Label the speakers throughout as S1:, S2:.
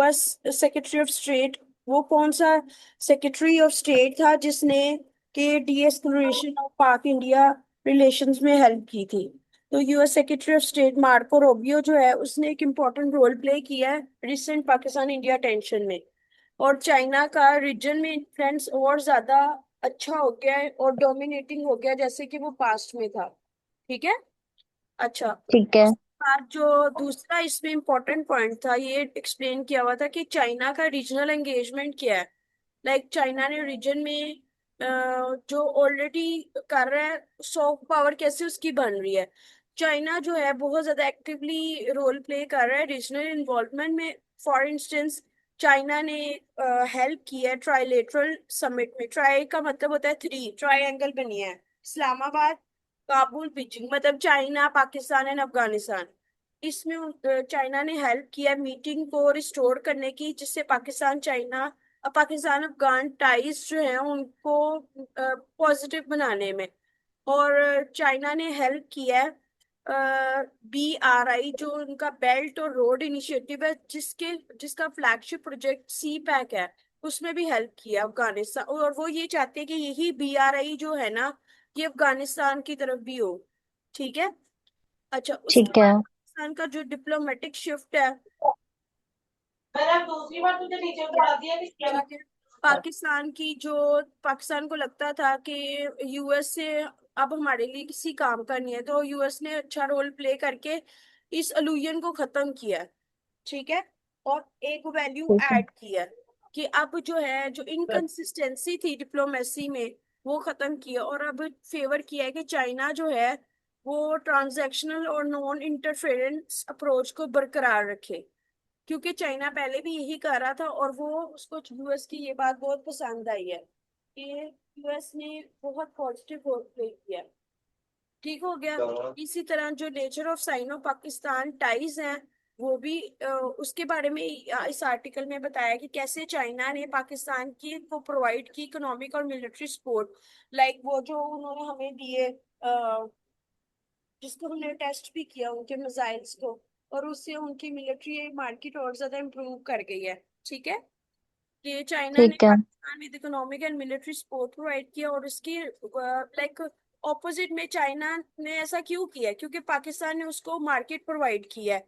S1: बस secretary of state, वो कौन सा सेक्रेटरी ऑफ स्टेट था जिसने के डीएस्कलेशन ऑफ पाक इंडिया रिलेशंस में हेल्प की थी? तो US secretary of state Marco Rovio जो है उसने एक इम्पोर्टेंट रोल प्ले किया है रिसेंट पाकिस्तान इंडिया टेंशन में। और चाइना का रीजन में इन्फ्लुएंस और ज्यादा अच्छा हो गया है और डोमिनेटिंग हो गया जैसे कि वो पास्ट में था। ठीक है। अच्छा।
S2: ठीक है।
S1: बात जो दूसरा इसमें इम्पोर्टेंट पॉइंट था ये एक्सप्लेन किया हुआ था कि चाइना का रीजनल एंगेजमेंट क्या है। लाइक चाइना ने रीजन में जो ऑलरेडी कर रहा है सॉफ्ट पावर कैसे उसकी बन रही है। चाइना जो है बहुत ज्यादा एक्टिवली रोल प्ले कर रहा है रीजनल इन्वॉल्वमेंट में। फॉर इंस्टेंस चाइना ने हेल्प की है ट्राइलेटरल समिट में। ट्राई का मतलब होता है थ्री, ट्राइंगल बनी है इस्लामाबाद काबुल बीजिंग, मतलब चाइना पाकिस्तान एंड अफगानिस्तान। इसमें चाइना ने हेल्प किया मीटिंग को रिस्टोर करने की जिससे पाकिस्तान चाइना पाकिस्तान अफगान टाइज जो है उनको पॉजिटिव बनाने में। और चाइना ने हेल्प किया है BRI जो उनका बेल्ट और रोड इनिशिएटिव है जिसका फ्लैगशिप प्रोजेक्ट सी पैक है। उसमें भी हेल्प किया अफगानिस्तान, और वो ये चाहते हैं कि यही BRI जो है ना ये अफगानिस्तान की तरफ भी हो। ठीक है। अच्छा, उसके
S2: ठीक है।
S1: बाद पाकिस्तान का जो डिप्लोमेटिक शिफ्ट है। मैंने अब दूसरी बार तुझे नीचे उतार दिया कि ठीक है। पाकिस्तान को लगता था कि यूएस से अब हमारे लिए किसी काम का नहीं है, तो यूएस ने अच्छा रोल प्ले करके इस अलूयन को खत्म किया। ठीक है। और एक वैल्यू
S2: ठीक है।
S1: ऐड किया कि अब जो है जो इनकंसिस्टेंसी थी डिप्लोमेसी में वो खत्म किया, और अब फेवर किया है कि चाइना जो है वो ट्रांजैक्शनल और नॉन इंटरफेरेंस अप्रोच को बरकरार रखे। क्योंकि चाइना पहले भी यही कर रहा था और वो उसको यूएस की ये बात बहुत पसंद आई है कि यूएस ने बहुत पॉजिटिव रोल प्ले किया। ठीक हो गया। इसी तरह जो nature of Sino Pakistan ties हैं वो भी उसके बारे में इस आर्टिकल में बताया कि कैसे चाइना ने पाकिस्तान की को प्रोवाइड की इकोनॉमिक और मिलिट्री सपोर्ट। लाइक वो जो उन्होंने हमें दिए जिसको हमने टेस्ट भी किया उनके मिसाइल्स को, और उससे उनकी मिलिट्री मार्केट और ज्यादा इम्प्रूव कर गई है। ठीक है। कि चाइना ने
S2: ठीक है।
S1: Pakistan with economic and military support provide किया, और इसकी लाइक ऑपोजिट में चाइना ने ऐसा क्यों किया? क्योंकि पाकिस्तान ने उसको मार्केट प्रोवाइड किया है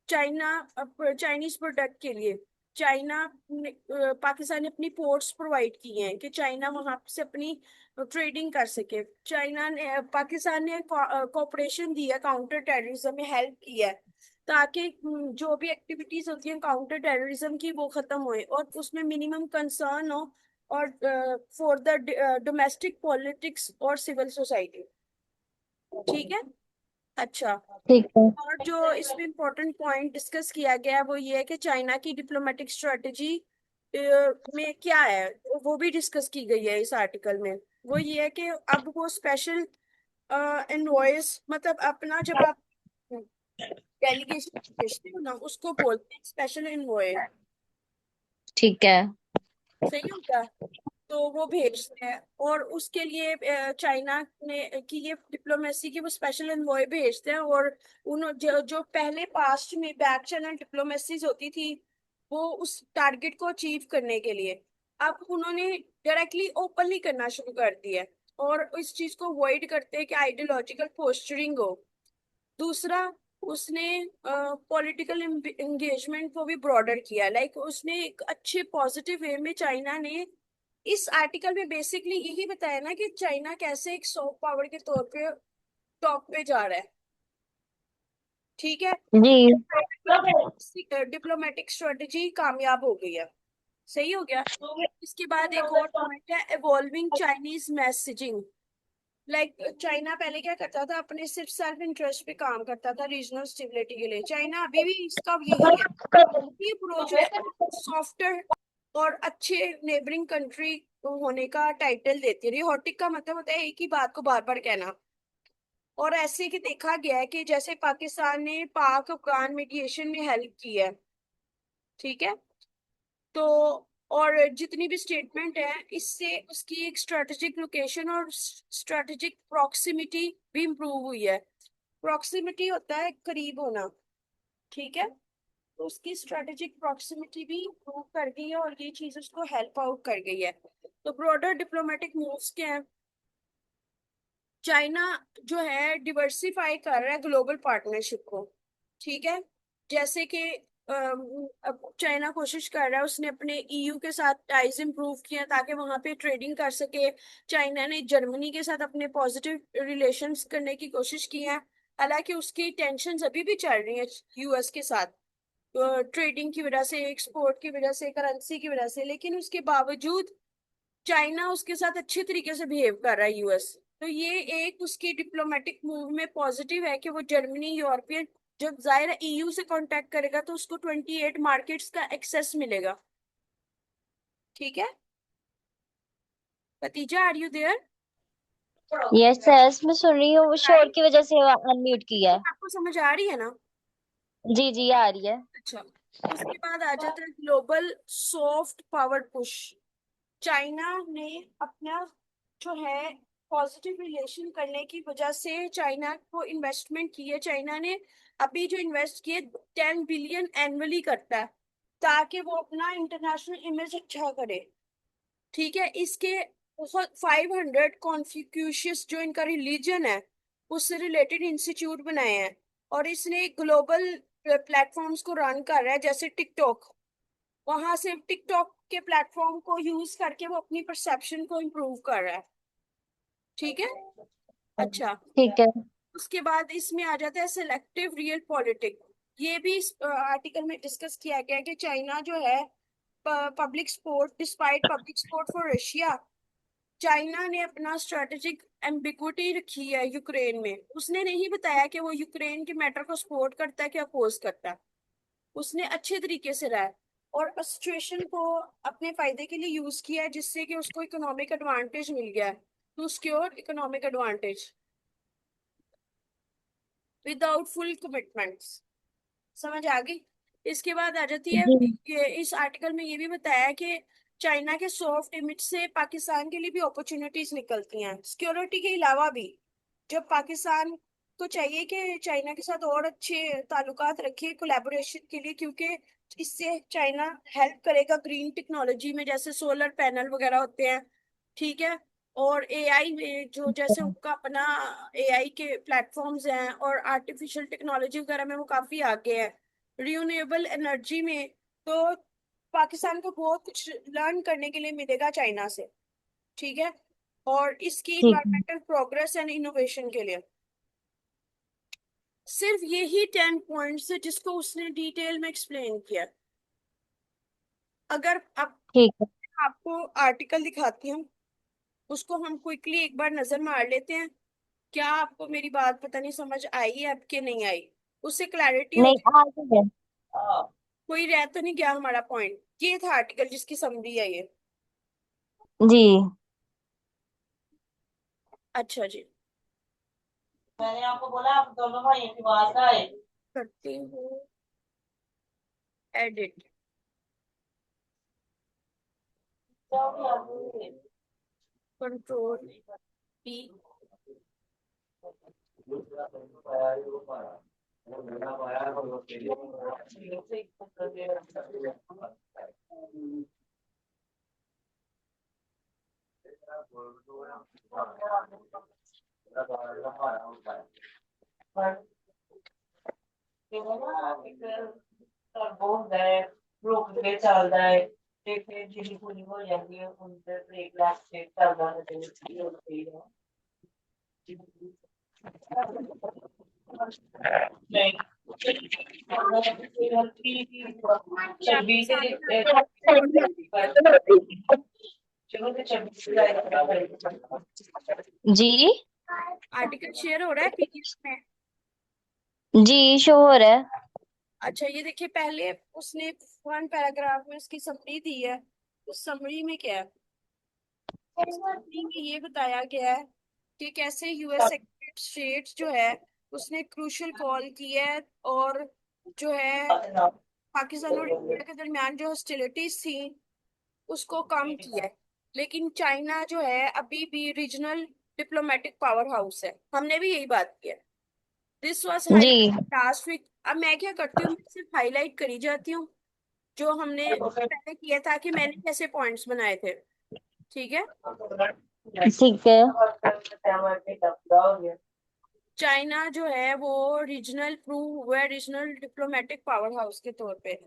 S1: चाइना चाइनीज प्रोडक्ट के लिए। पाकिस्तान ने अपनी पोर्ट्स प्रोवाइड किए हैं कि चाइना वहां से अपनी ट्रेडिंग कर सके। चाइना ने पाकिस्तान ने कोऑपरेशन दिया काउंटर टेररिज्म में हेल्प किया है ताकि जो भी एक्टिविटीज होती हैं काउंटर टेररिज्म की वो खत्म होए और उसमें मिनिमम कंसर्न हो, और फॉर द डोमेस्टिक पॉलिटिक्स और सिविल सोसाइटी। ठीक है। अच्छा।
S2: ठीक है।
S1: और जो इसमें इम्पोर्टेंट पॉइंट डिस्कस किया गया है वो ये है कि चाइना की डिप्लोमेटिक स्ट्रेटजी में क्या है वो भी डिस्कस की गई है इस आर्टिकल में। वो ये है कि अब वो स्पेशल इनवॉइस, मतलब अपना जब आप डेलीगेशन भेजते हो ना उसको बोलते हैं स्पेशल इनवॉय।
S2: ठीक है।
S1: सही होगा। तो वो भेजते हैं और उसके लिए चाइना ने की ये डिप्लोमेसी की वो स्पेशल एनवॉय भेजते हैं। और उन जो पहले पास्ट में बैक चैनल डिप्लोमेसीज होती थी वो उस टारगेट को अचीव करने के लिए अब उन्होंने डायरेक्टली ओपनली करना शुरू कर दिया है, और इस चीज को अवॉइड करते हैं कि आइडियोलॉजिकल पोस्चरिंग हो। दूसरा, उसने पॉलिटिकल एंगेजमेंट को भी ब्रॉडर किया। लाइक उसने एक अच्छे पॉजिटिव वे में चाइना ने इस आर्टिकल में बेसिकली यही बताया ना कि चाइना कैसे एक सॉफ्ट पावर के तौर पे टॉप पे जा रहा है। ठीक है।
S2: जी।
S1: डिप्लोमेटिक स्ट्रेटेजी कामयाब हो गई है। सही हो गया। इसके बाद एक और पॉइंट है evolving Chinese messaging. Like China पहले क्या करता था अपने सिर्फ सेल्फ इंटरेस्ट पे काम करता था रीजनल स्टेबिलिटी के लिए। चाइना अभी भी इसका यही है, ये अप्रोच है सॉफ्टर और अच्छे नेबरिंग कंट्री होने का टाइटल देती है। रिहोटिक का मतलब होता है एक ही बात को बार बार कहना। और ऐसे कि देखा गया है कि जैसे पाकिस्तान ने पाक अफगान मीडिएशन में हेल्प की है। ठीक है। तो और जितनी भी स्टेटमेंट है इससे उसकी एक स्ट्रेटेजिक लोकेशन और स्ट्रेटेजिक प्रॉक्सिमिटी भी इंप्रूव हुई है। प्रॉक्सिमिटी होता है करीब होना। ठीक है। तो उसकी स्ट्रेटेजिक प्रॉक्सिमिटी भी प्रूव कर गई है और ये चीज उसको हेल्प आउट कर गई है। तो ब्रॉडर डिप्लोमेटिक मूव्स क्या है? चाइना जो है डिवर्सिफाई कर रहा है ग्लोबल पार्टनरशिप को। ठीक है। जैसे कि अब चाइना कोशिश कर रहा है, उसने अपने ईयू के साथ टाइज इंप्रूव किया ताकि वहां पे ट्रेडिंग कर सके। चाइना ने जर्मनी के साथ अपने पॉजिटिव रिलेशंस करने की कोशिश की है। हालांकि उसकी टेंशन अभी भी चल रही है यूएस के साथ, ट्रेडिंग की वजह से, एक्सपोर्ट की वजह से, करेंसी की वजह से, लेकिन उसके बावजूद चाइना उसके साथ अच्छे तरीके से बिहेव कर रहा है यूएस। तो ये एक उसकी डिप्लोमेटिक मूव में पॉजिटिव है कि वो जर्मनी, यूरोपियन, जब जाहिर है ईयू से कांटेक्ट करेगा तो उसको 28 मार्केट्स का एक्सेस मिलेगा। ठीक है। Khatija, are you there?
S2: Yes yes, मैं सुन रही हूँ,
S1: आ
S2: शोर
S1: रही?
S2: की वजह से अनम्यूट किया है।
S1: आपको समझ आ रही है ना?
S2: जी जी, आ रही है।
S1: अच्छा। उसके बाद आ जाता है global soft power push. China ने अपना जो है पॉजिटिव रिलेशन करने की वजह से चाइना को इन्वेस्टमेंट की है। चाइना ने अभी जो इन्वेस्ट किए 10 बिलियन एनुअली करता है ताकि वो अपना इंटरनेशनल इमेज अच्छा करे। ठीक है। इसके बहुत 500 कॉन्फ्यूशियस जो इनका रिलीजन है उससे रिलेटेड इंस्टीट्यूट बनाए हैं। और इसने ग्लोबल प्लेटफॉर्म्स को रन कर रहा है जैसे टिकटॉक। वहां से टिकटॉक के प्लेटफॉर्म को यूज करके वो अपनी परसेप्शन को इम्प्रूव कर रहा है। ठीक है। अच्छा।
S2: ठीक है।
S1: उसके बाद इसमें आ जाता है सिलेक्टिव रियल पॉलिटिक। ये भी इस आर्टिकल में डिस्कस किया गया है कि चाइना जो है public support, despite public support for Russia, China ने अपना स्ट्रेटेजिक एम्बिगुइटी रखी है यूक्रेन में। उसने नहीं बताया कि वो यूक्रेन के मैटर को सपोर्ट करता है कि अपोज करता है। उसने अच्छे तरीके से रहा है और सिचुएशन को अपने फायदे के लिए यूज किया है जिससे कि उसको इकोनॉमिक एडवांटेज मिल गया है। To secure economic advantage without full commitments. समझ आ गई? इसके बाद आ जाती है,
S2: जी
S1: इस आर्टिकल में ये भी बताया है कि चाइना के सॉफ्ट इमेज से पाकिस्तान के लिए भी अपॉर्चुनिटीज निकलती हैं सिक्योरिटी के अलावा भी। जब पाकिस्तान को चाहिए कि चाइना के साथ और अच्छे ताल्लुकात रखे कोलैबोरेशन के लिए, क्योंकि इससे चाइना हेल्प करेगा ग्रीन टेक्नोलॉजी में, जैसे सोलर पैनल वगैरह होते हैं। ठीक है। और एआई में जो जैसे उनका अपना एआई के प्लेटफॉर्म्स हैं और आर्टिफिशियल टेक्नोलॉजी वगैरह में वो काफी आगे है। रिन्यूएबल एनर्जी में तो पाकिस्तान को बहुत कुछ लर्न करने के लिए मिलेगा चाइना से। ठीक है। और इसकी
S2: ठीक है।
S1: इन्वायरमेंटल प्रोग्रेस एंड इनोवेशन के लिए सिर्फ यही 10 पॉइंट्स है जिसको उसने डिटेल में एक्सप्लेन किया। अगर आप,
S2: ठीक है।
S1: आपको आर्टिकल दिखाती हूँ, उसको हम क्विकली एक बार नजर मार लेते हैं। क्या आपको मेरी बात पता नहीं समझ आई है अब कि नहीं आई? उससे क्लैरिटी
S2: नहीं,
S1: होगी।
S2: आगे है।
S1: कोई रह तो नहीं गया हमारा पॉइंट? ये था आर्टिकल जिसकी समरी है ये।
S2: जी।
S1: अच्छा जी।
S3: मैंने आपको बोला आप दोनों भाइयों की बात का है।
S1: करती हूँ एडिट। Control P.
S3: ਬਹੁਤ ਹੈ ਰੁਕ ਕੇ ਚੱਲਦਾ ਹੈ ਤੇ ਫਿਰ ਜਿਹੜੀ ਪੂਰੀ ਹੋ ਜਾਂਦੀ ਹੈ ਉਹਦੇ ਬ੍ਰੇਕ ਲਾ ਕੇ ਚੱਲਦਾ ਹੈ ਤੇ ਹੁੰਦੀ ਹੈ ਨਹੀਂ
S1: आपके
S3: छब्बीस
S1: सामने आर्टिकल शेयर हो रहा है?
S3: चलो तो छब्बीस
S2: जी
S1: आर्टिकल शेयर हो रहा है पीडीएफ में?
S2: जी, शोर है।
S1: अच्छा, ये देखिए, पहले उसने वन पैराग्राफ में उसकी समरी दी है। उस समरी में क्या है? समरी में ये बताया गया है कि कैसे यूएस स्टेट्स जो है उसने क्रूशल कॉल की है और जो है पाकिस्तान और इंडिया के दरमियान जो हॉस्टिलिटीज थी उसको कम किया है। लेकिन चाइना जो है अभी भी रीजनल डिप्लोमेटिक पावर हाउस है। हमने भी यही बात की है। दिस वॉज
S2: जी
S1: हाईलाइटेड लास्ट वीक अब मैं क्या करती हूँ, मैं सिर्फ हाईलाइट करी जाती हूँ जो हमने पहले किया था, कि मैंने कैसे पॉइंट्स बनाए थे। ठीक है।
S2: ठीक है।
S1: चाइना जो है वो रीजनल प्रूव हुआ है, रीजनल डिप्लोमेटिक पावर हाउस के तौर पे।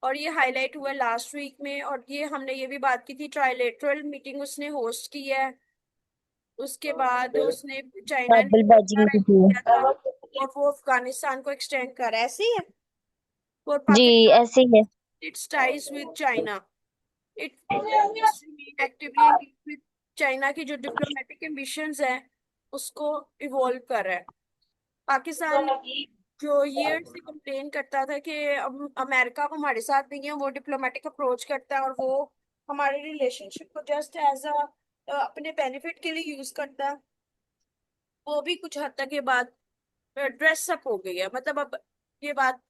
S1: और ये हाईलाइट हुआ लास्ट वीक में, और ये हमने ये भी बात की थी, ट्राइलेटरल मीटिंग उसने होस्ट की है। उसके बाद उसने चाइना ने
S2: डबलबाजी की थी।
S1: किया था, और वो अफगानिस्तान को एक्सटेंड कर रहा है, ऐसे ही है। और
S2: जी,
S1: पाकिस्तान
S2: ऐसे ही है।
S1: It's ties with China, it actively engage with China की जो डिप्लोमेटिक एम्बिशंस है उसको इवॉल्व कर रहा है। पाकिस्तान जो ईयर से कंप्लेन करता था कि अब अमेरिका अब हमारे साथ नहीं है, वो डिप्लोमेटिक अप्रोच करता है और वो हमारे रिलेशनशिप को जस्ट एज अ अपने बेनिफिट के लिए यूज करता है, वो भी कुछ हद तक ये बात ड्रेस अप हो गई है। मतलब अब ये बात,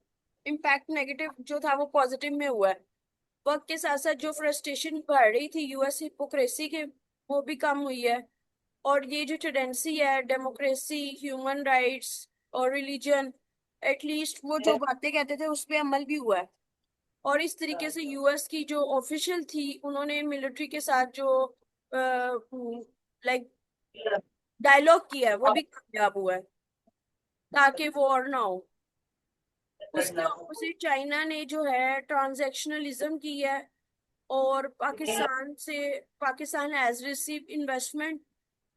S1: इम्पैक्ट नेगेटिव जो था वो पॉजिटिव में हुआ है। वक्त के साथ साथ जो फ्रस्ट्रेशन बढ़ रही थी यूएस हिपोक्रेसी के, वो भी कम हुई है। और ये जो टेंडेंसी है डेमोक्रेसी, ह्यूमन राइट्स और रिलीजन, एटलीस्ट वो जो बातें कहते थे उस पे अमल भी हुआ है। और इस तरीके से यूएस की जो ऑफिशियल थी, उन्होंने मिलिट्री के साथ जो लाइक डायलॉग किया है वो भी कामयाब हुआ है, ताकि वॉर ना हो। उसके ऑपोजिट चाइना ने जो है ट्रांजैक्शनलिज्म की है, और पाकिस्तान एज रिसीव इन्वेस्टमेंट।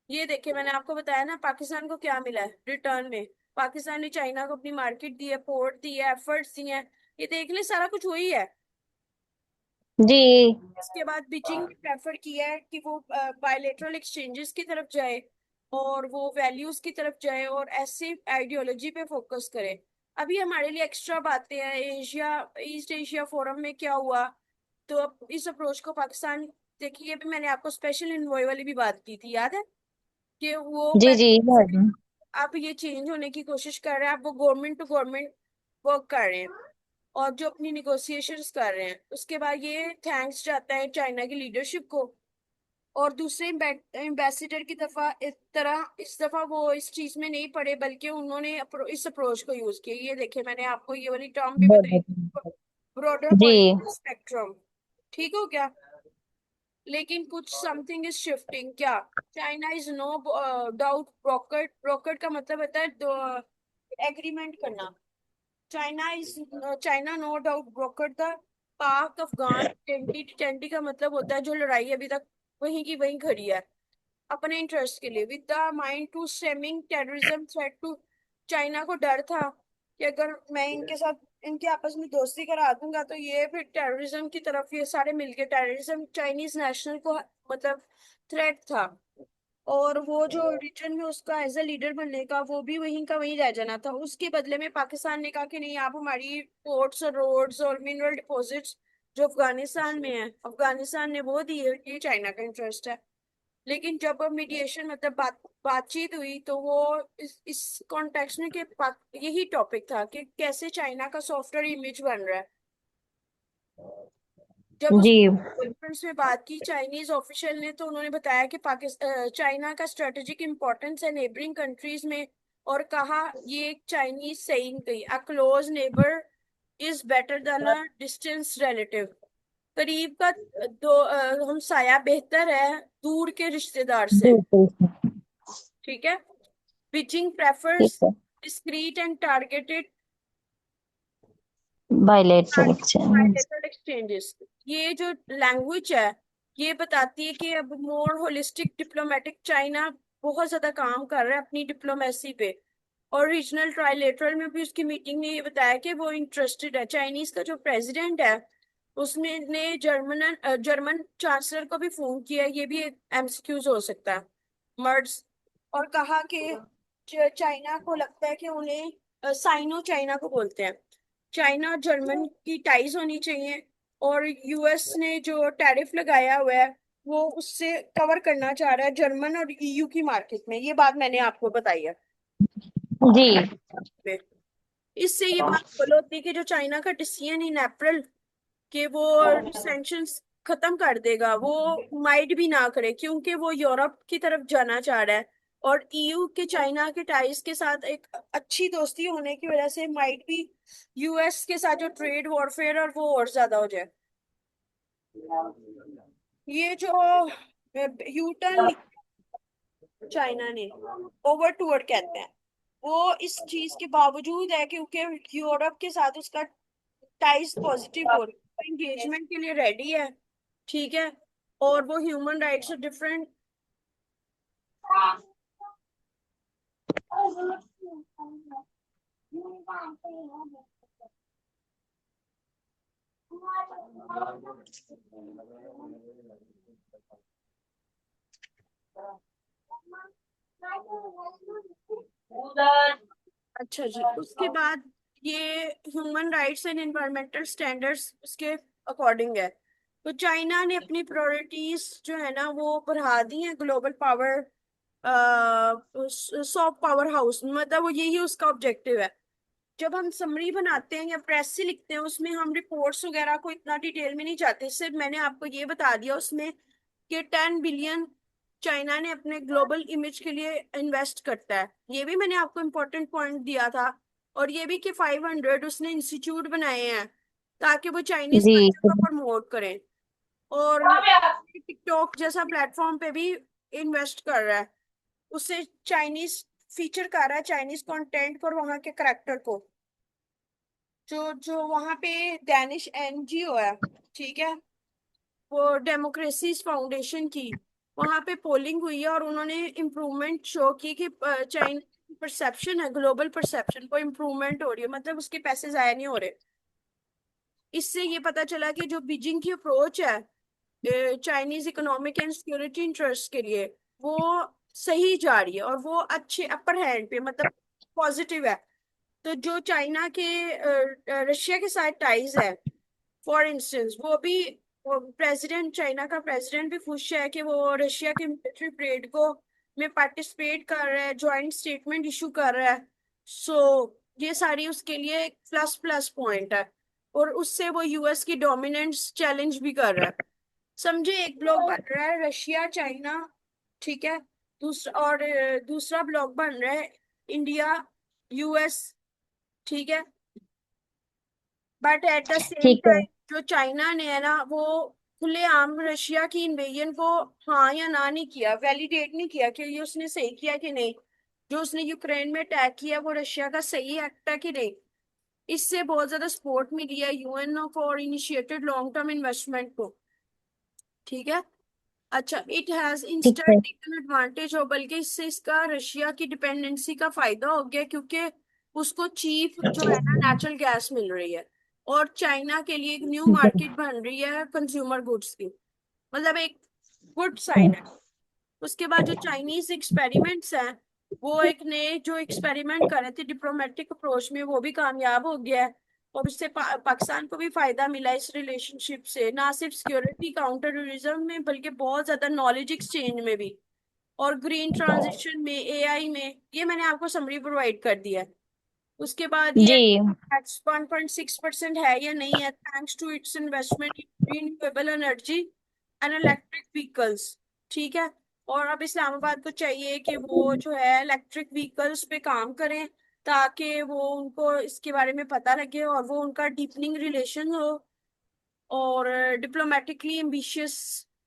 S1: ये देखिए, मैंने आपको बताया ना पाकिस्तान को क्या मिला है रिटर्न में। पाकिस्तान ने चाइना को अपनी मार्केट दी है, पोर्ट दी है, एफर्ट्स दिए हैं। ये देख ले, सारा कुछ वही है।
S2: जी।
S1: इसके बाद बीजिंग ने प्रेफर किया है कि वो बायलेटरल एक्सचेंजेस की तरफ जाए, और वो वैल्यूज की तरफ जाए, और ऐसे आइडियोलॉजी पे फोकस करे। अभी हमारे लिए एक्स्ट्रा बातें हैं, एशिया ईस्ट एशिया फोरम में क्या हुआ। तो अब इस अप्रोच को पाकिस्तान, देखिए अभी मैंने आपको स्पेशल इन्वॉय वाली भी बात की थी, याद है कि वो
S2: जी जी,
S1: पहले से
S2: याद है।
S1: अब ये चेंज होने की कोशिश कर रहे हैं। अब वो गवर्नमेंट टू गवर्नमेंट वर्क कर रहे हैं, और जो अपनी निगोशिएशंस कर रहे हैं, उसके बाद ये थैंक्स जाता है चाइना की लीडरशिप को। और दूसरे एम्बेसडर की दफा इस दफा वो इस चीज में नहीं पड़े, बल्कि उन्होंने इस अप्रोच को यूज किया। ये देखिए, मैंने आपको ये वाली टर्म भी बताई,
S2: बहुत।
S1: ब्रॉडर
S2: जी
S1: पॉलिटिकल स्पेक्ट्रम। ठीक हो गया। लेकिन कुछ समथिंग इज शिफ्टिंग क्या। China is no doubt brokered, brokered का मतलब होता है एग्रीमेंट करना। China no doubt brokered the Pak Afghan टेंटी, टेंटी का मतलब होता है जो लड़ाई अभी तक वहीं की वहीं खड़ी है अपने इंटरेस्ट के लिए, with the mind to stemming terrorism threat to. चाइना को डर था कि अगर मैं इनके साथ इनके आपस में दोस्ती करा दूंगा तो ये फिर टेररिज्म की तरफ, ये सारे मिलके टेररिज्म चाइनीज नेशनल को मतलब थ्रेट था। और वो जो रीजन में उसका एज ए लीडर बनने का, वो भी वहीं का वहीं रह जाना था। उसके बदले में पाकिस्तान ने कहा कि नहीं, आप हमारी पोर्ट्स और रोड्स और मिनरल डिपॉजिट्स जो अफगानिस्तान में है, अफगानिस्तान ने वो दी है, ये चाइना का इंटरेस्ट है। लेकिन जब मीडिएशन मतलब बातचीत हुई, तो वो इस कॉन्टेक्स्ट में यही टॉपिक था कि कैसे चाइना का सॉफ्टवेयर इमेज बन रहा है। जब उस
S2: जी
S1: कॉन्फ्रेंस में बात की चाइनीज ऑफिशियल ने, तो उन्होंने बताया कि पाकिस्तान चाइना का स्ट्रेटेजिक इंपॉर्टेंस है नेबरिंग कंट्रीज में। और कहा, ये एक चाइनीज सेइंग गई, a close neighbour is better than a distance relative. करीब का हमसाया बेहतर है दूर के रिश्तेदार से।
S2: बिल्कुल।
S1: ठीक है। बीजिंग
S2: ठीक
S1: प्रेफर्स
S2: है।
S1: Discrete and targeted
S2: bilateral exchange.
S1: Bilateral exchanges. ये जो लैंग्वेज है, ये बताती है कि अब मोर होलिस्टिक डिप्लोमेटिक चाइना बहुत ज्यादा काम कर रहा है अपनी डिप्लोमेसी पे। और रीजनल ट्राइलेटरल में भी उसकी मीटिंग में ये बताया कि वो इंटरेस्टेड है। चाइनीज का जो प्रेसिडेंट है, उसने ने जर्मन चांसलर को भी फोन किया, ये भी एक एमसीक्यूज हो सकता है, मर्ड्स। और कहा कि चाइना को लगता है कि उन्हें साइनो चाइना को बोलते हैं, चाइना और जर्मन की टाइज होनी चाहिए। और यूएस ने जो टैरिफ लगाया हुआ है, वो उससे कवर करना चाह रहा है जर्मन और ईयू की मार्केट में। ये बात मैंने आपको बताई है।
S2: जी
S1: इससे ये बात बोलो होती है कि जो चाइना का डिसीजन इन अप्रैल कि वो सैंक्शंस खत्म कर देगा, वो माइट भी ना करे, क्योंकि वो यूरोप की तरफ जाना चाह रहा है। और ईयू के चाइना के टाइज के साथ एक अच्छी दोस्ती होने की वजह से माइट भी यूएस के साथ जो ट्रेड वॉरफेयर और वो और ज्यादा हो जाए। ये जो यू टर्न चाइना ने, ओवर टूअर कहते हैं, वो इस चीज के बावजूद है क्योंकि यूरोप के साथ उसका टाइज पॉजिटिव हो रही है, एंगेजमेंट के लिए रेडी है। ठीक है। और वो ह्यूमन राइट्स और डिफरेंट।
S3: उधर
S1: अच्छा जी, उसके बाद ये human rights and environmental standards उसके अकॉर्डिंग है। तो चाइना ने अपनी प्रायोरिटीज जो है ना वो बढ़ा दी हैं global power, soft power house, मतलब वो यही उसका ऑब्जेक्टिव है। जब हम समरी बनाते हैं या प्रेस से लिखते हैं उसमें हम रिपोर्ट्स वगैरह को इतना डिटेल में नहीं जाते, सिर्फ मैंने आपको ये बता दिया उसमें कि 10 बिलियन चाइना ने अपने ग्लोबल इमेज के लिए इन्वेस्ट करता है, ये भी मैंने आपको इम्पोर्टेंट पॉइंट दिया था। और ये भी कि 500 उसने इंस्टीट्यूट बनाए हैं ताकि वो चाइनीज
S2: जी
S1: कल्चर को प्रमोट करें। और टिकटॉक जैसा प्लेटफॉर्म पे भी इन्वेस्ट कर रहा है, उससे चाइनीज फीचर कर रहा है, चाइनीज कंटेंट और वहां के करेक्टर को। जो जो वहां पे डैनिश एनजीओ है, ठीक है, वो डेमोक्रेसीज फाउंडेशन की, वहां पे पोलिंग हुई है और उन्होंने इम्प्रूवमेंट शो की कि चाइना परसेप्शन है, ग्लोबल परसेप्शन को इम्प्रूवमेंट हो रही है, मतलब उसके पैसे जाया नहीं हो रहे। इससे ये पता चला कि जो बीजिंग की अप्रोच है Chinese economic and security interest के लिए, वो सही जा रही है और वो अच्छे अपर हैंड पे, मतलब पॉजिटिव है। तो जो चाइना के रशिया के साथ टाइज है, फॉर इंस्टेंस, वो भी प्रेसिडेंट, चाइना का प्रेसिडेंट भी खुश है कि वो रशिया के मिलिट्री परेड को में पार्टिसिपेट कर रहा है, ज्वाइंट स्टेटमेंट इशू कर रहा है। सो ये सारी उसके लिए एक प्लस प्लस पॉइंट है। और उससे वो यूएस की डोमिनेंस चैलेंज भी कर रहा है। समझे, एक ब्लॉक बन रहा है रशिया चाइना, ठीक है, दूसरा, और दूसरा ब्लॉक बन रहा है इंडिया यूएस, ठीक है। बट एट द सेम
S2: ठीक है।
S1: टाइम जो चाइना ने है ना वो खुलेआम रशिया की इन्वेजन को हाँ या ना नहीं किया, वैलिडेट नहीं किया कि ये उसने सही किया कि नहीं। जो उसने यूक्रेन में अटैक किया वो रशिया का सही एक्ट है कि नहीं। इससे बहुत ज्यादा सपोर्ट मिली है UN for initiated long term investment को, ठीक है। अच्छा, इट हैज
S2: ठीक
S1: इंस्टेंट
S2: है।
S1: टेकन एडवांटेज हो, बल्कि इससे इसका रशिया की डिपेंडेंसी का फायदा हो गया क्योंकि उसको चीप जो है ना नेचुरल गैस मिल रही है। और चाइना के लिए एक न्यू
S2: ठीक है।
S1: मार्केट बन रही है कंज्यूमर गुड्स की, मतलब एक गुड साइन है। उसके बाद जो चाइनीज एक्सपेरिमेंट्स हैं, वो एक नए जो एक्सपेरिमेंट कर रहे थे डिप्लोमेटिक अप्रोच में, वो भी कामयाब हो गया है। और इससे पाकिस्तान को भी फायदा मिला इस रिलेशनशिप से, ना सिर्फ सिक्योरिटी काउंटर टेररिज्म में बल्कि बहुत ज्यादा नॉलेज एक्सचेंज में भी, और ग्रीन ट्रांजिशन में, एआई में। ये मैंने आपको समरी प्रोवाइड कर दिया है। उसके बाद ये
S2: जी।
S1: 1.6% है या नहीं है, thanks to its investment in renewable energy and electric vehicles, ठीक है। और अब इस्लामाबाद को चाहिए कि वो जो है इलेक्ट्रिक व्हीकल्स पे काम करें ताकि वो उनको इसके बारे में पता लगे और वो उनका डीपनिंग रिलेशन हो और डिप्लोमेटिकली एम्बिशियस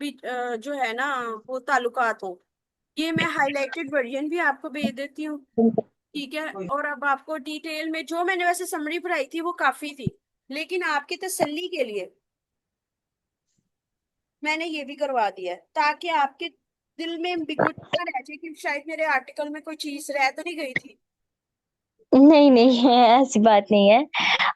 S1: भी जो है ना वो ताल्लुकात हो। ये मैं हाईलाइटेड वर्जन भी आपको भेज देती हूँ, ठीक है। और अब आपको डिटेल में जो मैंने वैसे समरी पढ़ाई थी वो काफी थी, लेकिन आपकी तसल्ली के लिए मैंने ये भी करवा दिया है ताकि आपके दिल में एम्बिगुइटी ना रह जाए कि शायद मेरे आर्टिकल में कोई चीज रह तो नहीं गई थी।
S2: नहीं नहीं है, ऐसी बात नहीं है।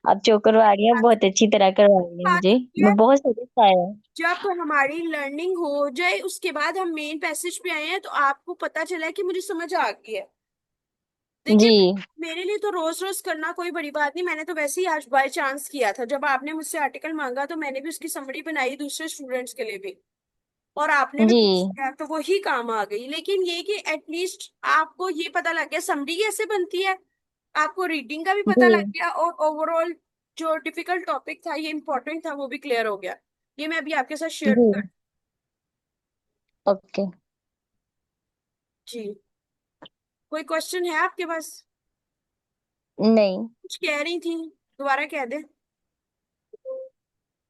S2: आप जो करवा रही हैं बहुत अच्छी तरह करवा रही हैं,
S1: बात
S2: मुझे
S1: ये है,
S2: मैं बहुत सेटिस्फाई हूँ।
S1: जब हमारी लर्निंग हो जाए उसके बाद हम मेन पैसेज पे आए हैं तो आपको पता चला है कि मुझे समझ आ गई है। देखिए,
S2: जी।
S1: मेरे लिए तो रोज रोज करना कोई बड़ी बात नहीं, मैंने तो वैसे ही आज बाय चांस किया था, जब आपने मुझसे आर्टिकल मांगा तो मैंने भी उसकी समरी बनाई दूसरे स्टूडेंट्स के लिए भी, और आपने भी
S2: जी।
S1: कुछ किया तो वो ही काम आ गई। लेकिन ये कि एटलीस्ट आपको ये पता लग गया समरी कैसे बनती है, आपको रीडिंग का भी पता लग
S2: जी।
S1: गया, और ओवरऑल जो डिफिकल्ट टॉपिक था ये इंपॉर्टेंट था वो भी क्लियर हो गया। ये मैं अभी आपके साथ शेयर कर।
S2: जी। ओके।
S1: जी। कोई क्वेश्चन है आपके पास?
S2: नहीं
S1: कुछ कह रही थी, दोबारा कह दे।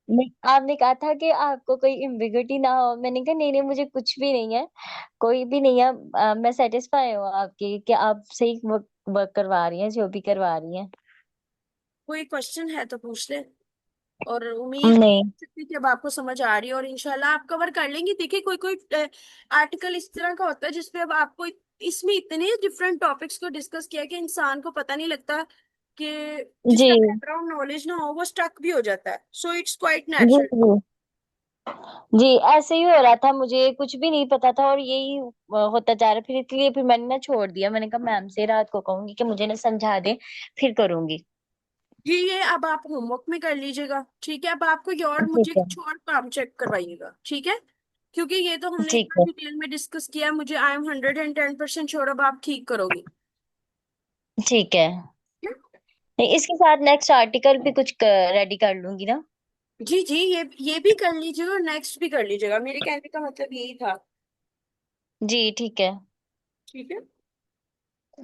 S2: नहीं, आपने कहा था कि आपको कोई एम्बिग्युइटी ना हो। मैंने कहा नहीं नहीं, मुझे कुछ भी नहीं है, कोई भी नहीं है। मैं सेटिस्फाई हूँ आपकी कि आप सही वर्क करवा रही हैं, जो भी करवा रही हैं।
S1: कोई क्वेश्चन है तो पूछ ले। और उम्मीद
S2: नहीं।
S1: है कि अब आपको समझ आ रही है, और इंशाल्लाह आप कवर कर लेंगी। देखिए कोई कोई आर्टिकल इस तरह का होता है जिसपे अब आपको इसमें इतने डिफरेंट टॉपिक्स को डिस्कस किया कि इंसान को पता नहीं लगता, कि
S2: जी
S1: जिसका बैकग्राउंड नॉलेज ना हो वो स्टक भी हो जाता है। सो इट्स क्वाइट
S2: जी
S1: नेचुरल।
S2: जी जी, ऐसे ही हो रहा था, मुझे कुछ भी नहीं पता था और यही होता जा रहा। फिर इसलिए फिर मैंने ना छोड़ दिया। मैंने कहा मैम से रात को कहूंगी कि मुझे ना समझा दे, फिर करूंगी।
S1: जी, ये अब आप होमवर्क में कर लीजिएगा, ठीक है। अब आपको ये और
S2: ठीक
S1: मुझे
S2: है।
S1: कुछ और काम चेक करवाइएगा, ठीक है। क्योंकि ये तो हमने
S2: ठीक
S1: इतना
S2: है।
S1: डिटेल में डिस्कस किया, मुझे आई एम 110% श्योर अब आप ठीक करोगी।
S2: ठीक है। नहीं, इसके साथ नेक्स्ट आर्टिकल भी कुछ रेडी कर लूंगी ना।
S1: जी जी, ये भी कर लीजिएगा और नेक्स्ट भी कर लीजिएगा, मेरे कहने का मतलब यही था।
S2: जी ठीक है।
S1: ठीक है।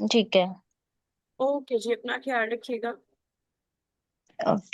S2: ठीक है।
S1: ओके जी, अपना ख्याल रखिएगा।
S2: ओके।